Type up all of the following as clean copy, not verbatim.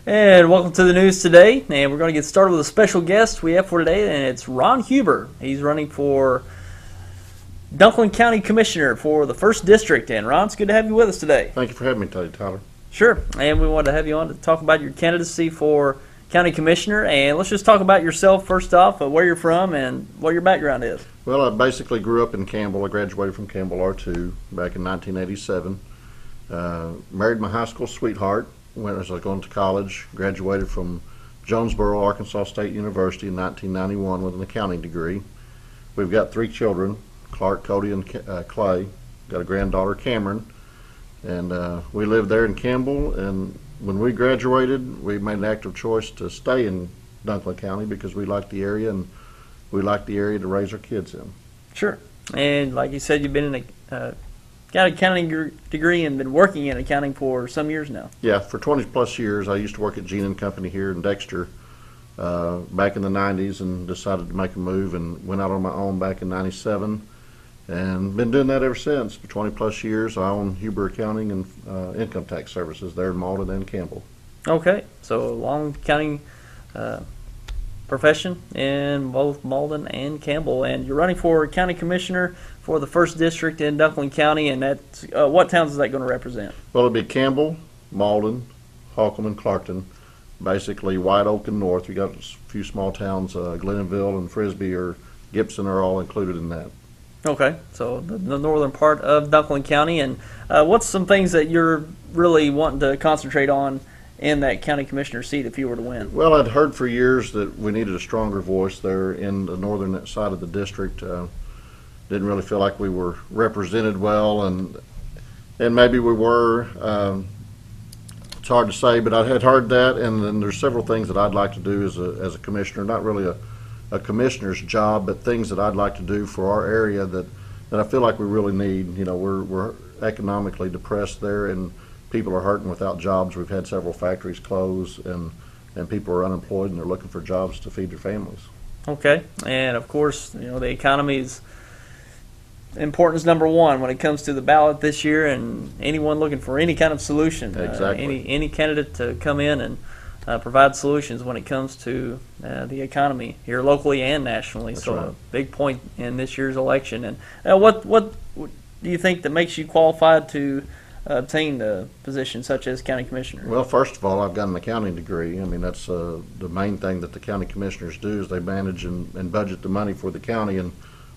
And welcome to the news today. And we're going to get started with a special guest we have for today, and it's Ron Huber. He's running for Dunklin County Commissioner for the 1st District. And Ron, it's good to have you with us today. Thank you for having me today, Tyler. Sure. And we wanted to have you on to talk about your candidacy for County Commissioner. And let's just talk about yourself first off, where you're from and what your background is. Well, I basically grew up in Campbell. I graduated from Campbell R2 back in 1987. Married my high school sweetheart when I was going to college. Graduated from Jonesboro, Arkansas State University in 1991 with an accounting degree. We've got 3 children, Clark, Cody, and Clay. Got a granddaughter, Cameron. And we lived there in Campbell. And when we graduated, we made an active choice to stay in Dunklin County because we liked the area and we liked the area to raise our kids in. Sure. And like you said, you've been in got an accounting degree and been working in accounting for some years now. Yeah, for 20 plus years. I used to work at Gene & Company here in Dexter back in the 90s and decided to make a move and went out on my own back in 97 and been doing that ever since. For 20 plus years, I own Huber Accounting and Income Tax Services there in Malden and Campbell. Okay, so a long accounting profession in both Malden and Campbell, and you're running for County Commissioner for the 1st District in Dunklin County, and that's what towns is that going to represent? Well, it'll be Campbell, Malden, Holcomb, and Clarkton. Basically, White Oak and North. We got a few small towns, Glenville and Frisbee or Gibson are all included in that. Okay, so the northern part of Dunklin County, and what's some things that you're really wanting to concentrate on in that county commissioner seat if you were to win? Well, I'd heard for years that we needed a stronger voice there in the northern side of the district. Didn't really feel like we were represented well, and maybe we were. It's hard to say, but I had heard that, and then there's several things that I'd like to do as a commissioner. Not really a commissioner's job, but things that I'd like to do for our area that I feel like we really need. You know, we're economically depressed there, and people are hurting without jobs. We've had several factories close, and people are unemployed, and they're looking for jobs to feed their families. Okay, and of course, you know, the economy is importance number one when it comes to the ballot this year, and anyone looking for any kind of solution. Exactly. Any candidate to come in and provide solutions when it comes to the economy here locally and nationally. That's so right. A big point in this year's election. And what do you think that makes you qualified to obtain the position such as county commissioner? Well, first of all, I've got an accounting degree. I mean, that's the main thing that the county commissioners do is they manage and budget the money for the county and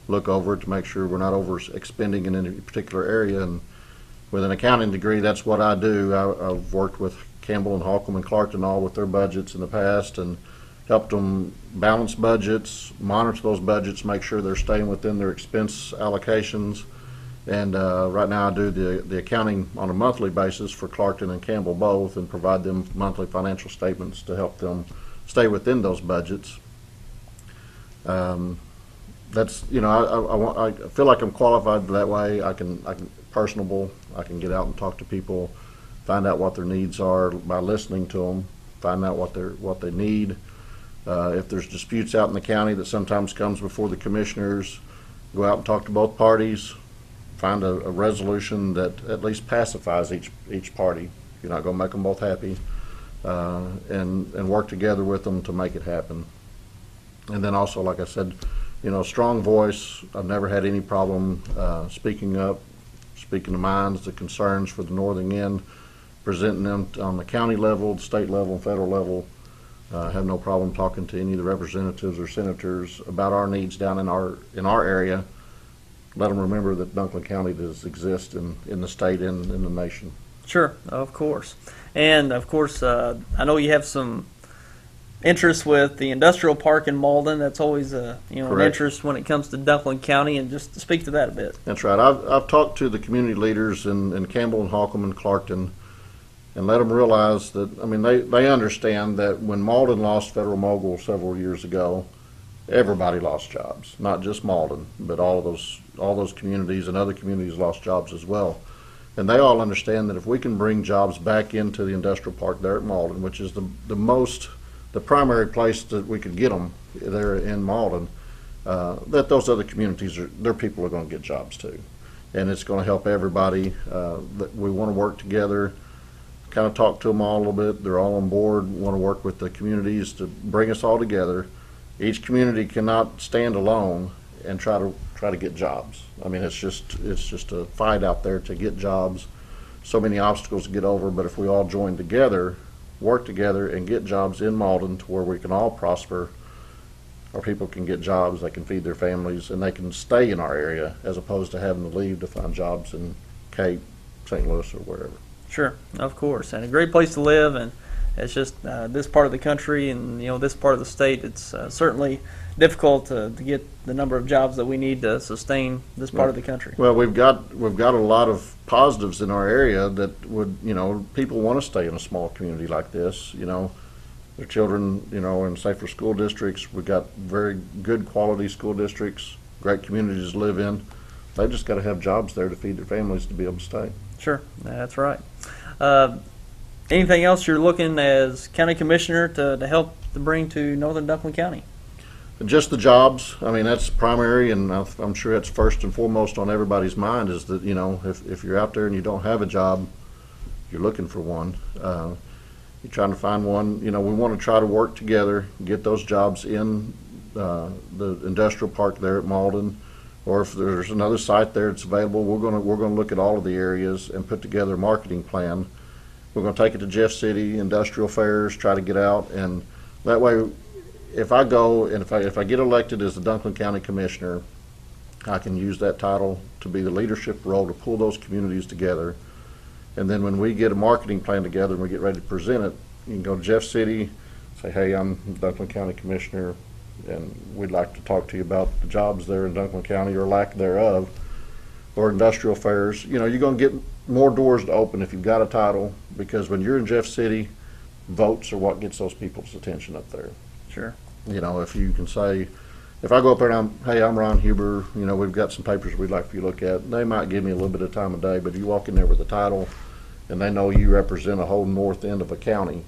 look over it to make sure we're not overspending in any particular area. And with an accounting degree, that's what I do. I've worked with Campbell and Holcomb and Clarkton all with their budgets in the past and helped them balance budgets, monitor those budgets, make sure they're staying within their expense allocations. And right now I do the accounting on a monthly basis for Clarkton and Campbell both and provide them monthly financial statements to help them stay within those budgets. That's, you know, I feel like I'm qualified that way. I can personable. I can get out and talk to people, find out what their needs are by listening to them, find out what they need. If there's disputes out in the county that sometimes comes before the commissioners, go out and talk to both parties, find a resolution that at least pacifies each party. You're not going to make them both happy, and work together with them to make it happen. And then also, like I said, you know, strong voice. I've never had any problem speaking up, speaking the minds, the concerns for the northern end, presenting them on the county level, the state level, and federal level. Have no problem talking to any of the representatives or senators about our needs down in our area. Let them remember that Dunklin County does exist in the state and in the nation. Sure, of course. And of course, I know you have some interest with the industrial park in Malden. That's always an interest when it comes to Dunklin County, and just to speak to that a bit. That's right. I've talked to the community leaders in Campbell and Holcomb and Clarkton and let them realize that, I mean, they understand that when Malden lost Federal Mogul several years ago, everybody lost jobs, not just Malden, but all those communities and other communities lost jobs as well. And they all understand that if we can bring jobs back into the industrial park there at Malden, which is the primary place that we could get them there in Malden, that those other communities, their people are going to get jobs too. And it's going to help everybody. That we want to work together. kind of talked to them all a little bit. They're all on board, want to work with the communities to bring us all together. Each community cannot stand alone and try to get jobs. I mean, it's just a fight out there to get jobs. So many obstacles to get over, but if we all join together, work together, and get jobs in Malden to where we can all prosper, our people can get jobs, they can feed their families, and they can stay in our area as opposed to having to leave to find jobs in Cape, St. Louis, or wherever. Sure, of course, and a great place to live, and it's just this part of the country and this part of the state. It's certainly difficult to get the number of jobs that we need to sustain this part of the country. Well, we've got a lot of positives in our area that would people want to stay in a small community like this. Their children in safer school districts. We've got very good quality school districts, great communities to live in. They just got to have jobs there to feed their families to be able to stay. Sure, that's right. Anything else you're looking as county commissioner to help to bring to northern Dunklin County? Just the jobs. I mean, that's primary, and I'm sure that's first and foremost on everybody's mind is that, if you're out there and you don't have a job, you're looking for one. You're trying to find one. We want to try to work together, get those jobs in the industrial park there at Malden, or if there's another site there that's available, we're going to look at all of the areas and put together a marketing plan. We're going to take it to Jeff City, industrial fairs, try to get out, and that way, if I go and if I get elected as the Dunklin County Commissioner, I can use that title to be the leadership role to pull those communities together. And then when we get a marketing plan together and we get ready to present it, you can go to Jeff City, say, hey, I'm Dunklin County Commissioner, and we'd like to talk to you about the jobs there in Dunklin County or lack thereof, or industrial fairs. You're going to get more doors to open if you've got a title, because when you're in Jeff City, votes are what gets those people's attention up there. Sure. If you can say, if I go up there and hey, I'm Ron Huber, we've got some papers we'd like for you to look at, they might give me a little bit of time of day, but if you walk in there with a title and they know you represent a whole north end of a county,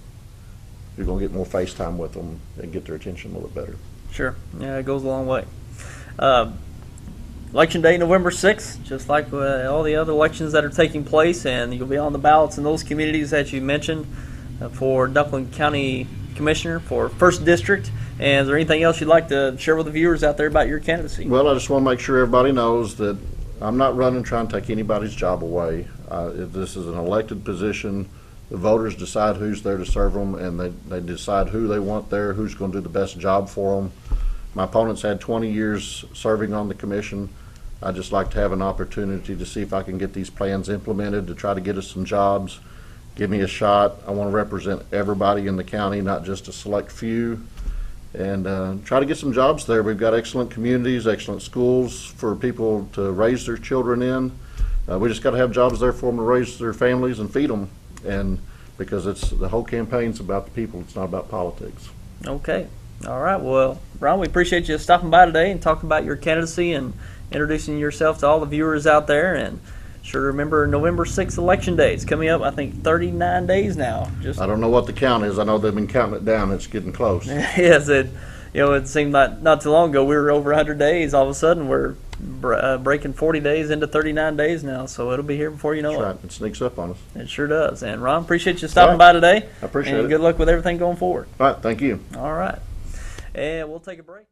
you're going to get more face time with them and get their attention a little better. Sure. Yeah, it goes a long way. Election day, November 6th, just like all the other elections that are taking place, and you'll be on the ballots in those communities that you mentioned for Dunklin County Commissioner for 1st District. And is there anything else you'd like to share with the viewers out there about your candidacy? Well, I just want to make sure everybody knows that I'm not running trying to take anybody's job away. This is an elected position. The voters decide who's there to serve them, and they decide who they want there, who's going to do the best job for them. My opponent's had 20 years serving on the commission. I'd just like to have an opportunity to see if I can get these plans implemented to try to get us some jobs. Give me a shot. I want to represent everybody in the county, not just a select few, and try to get some jobs there. We've got excellent communities, excellent schools for people to raise their children in. We just got to have jobs there for them to raise their families and feed them, and because the whole campaign's about the people, it's not about politics. Okay. All right. Well, Ron, we appreciate you stopping by today and talking about your candidacy and introducing yourself to all the viewers out there. And sure to remember November 6th election day. It's coming up, I think, 39 days now. I don't know what the count is. I know they've been counting it down. It's getting close. Yes, it seemed like not too long ago we were over 100 days. All of a sudden we're breaking 40 days into 39 days now, so it'll be here before you know That's it. right. It sneaks up on us. It sure does. And Ron, appreciate you stopping by today. I appreciate it. And good luck with everything going forward. All right. Thank you. All right. And we'll take a break.